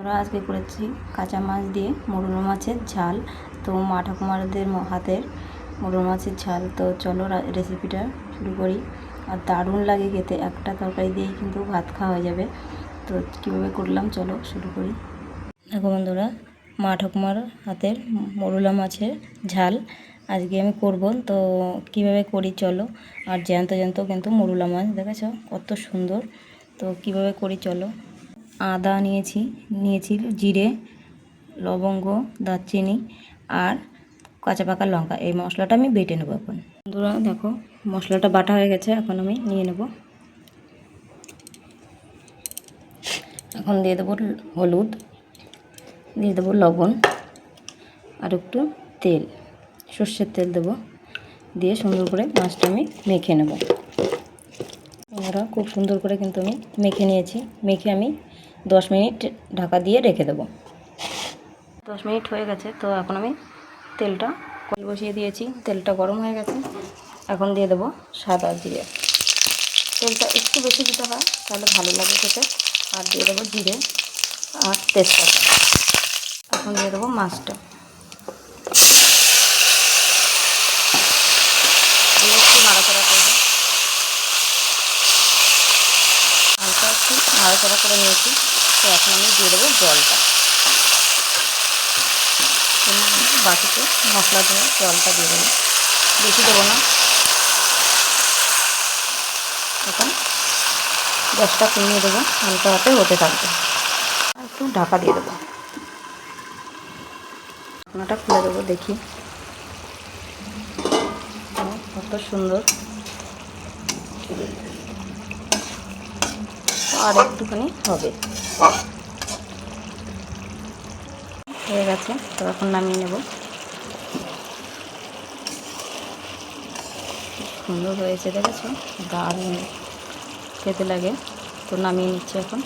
আমরা আজকে করেছি কাঁচা মাছ দিয়ে মোরলা মাছের ঝাল। তো মা ঠাকুমাদের হাতের মোরলা মাছের ঝাল। তো চলো রেসিপিটা শুরু করি। আর দারুণ লাগে খেতে, একটা তরকারি দিয়েই কিন্তু ভাত খাওয়া হয়ে যাবে। তো কীভাবে করলাম চলো শুরু করি। দেখো বন্ধুরা, মা ঠাকুমার হাতের মোরলা মাছের ঝাল আজকে আমি করব। তো কিভাবে করি চলো। আর জ্যান্ত জ্যান্ত কিন্তু মোরলা মাছ, দেখেছো কত সুন্দর। তো কিভাবে করি চলো। আদা নিয়েছি জিরে, লবঙ্গ, দারচিনি আর কাঁচা পাকা লঙ্কা। এই মশলাটা আমি বেটে নেবো এখন। বন্ধুরা দেখো, মশলাটা বাটা হয়ে গেছে, এখন আমি নিয়ে নেব। এখন দিয়ে দেবো হলুদ, দিয়ে দেবো লবণ আর একটু তেল, সর্ষের তেল দেবো। দিয়ে সুন্দর করে মাছটা আমি মেখে নেব। আমরা খুব সুন্দর করে কিন্তু আমি মেখে নিয়েছি। মেখে আমি 10 মিনিট ঢাকা দিয়ে রেখে দেবো। 10 মিনিট হয়ে গেছে। তো এখন আমি তেলটা কড়াই বসিয়ে দিয়েছি, তেলটা গরম হয়ে গেছে। এখন দিয়ে দেবো সাদা জিরে। তেলটা একটু বেশি দিতে হয়, তাহলে ভালো লাগে খেতে। আর দিয়ে দেবো জিরে আর তেজপাতা। এখন দিয়ে দেবো মাছটা, দিয়ে একটু নাড়াচাড়া করবো। হালকা একটু নাড়াচাড়া করে নিয়েছি। তো এখন আমি দিয়ে দেবো জলটা। বাটিতে মশলা দিয়ে জলটা দিয়ে দেবো, বেশি দেবো না। এখন গ্যাসটা কমিয়ে দেবো, হালকা হাতে হতে থাকবে। একটু ঢাকা দিয়ে দেবো। ঢাকনাটা খুলে দেবো, দেখি কত সুন্দর। আর একটুখানি হবে, হয়ে গেছে। তো এখন নামিয়ে নেব। সুন্দর হয়েছে, দেখেছো, দারুণ খেতে লাগে। তো নামিয়ে নিচ্ছি এখন।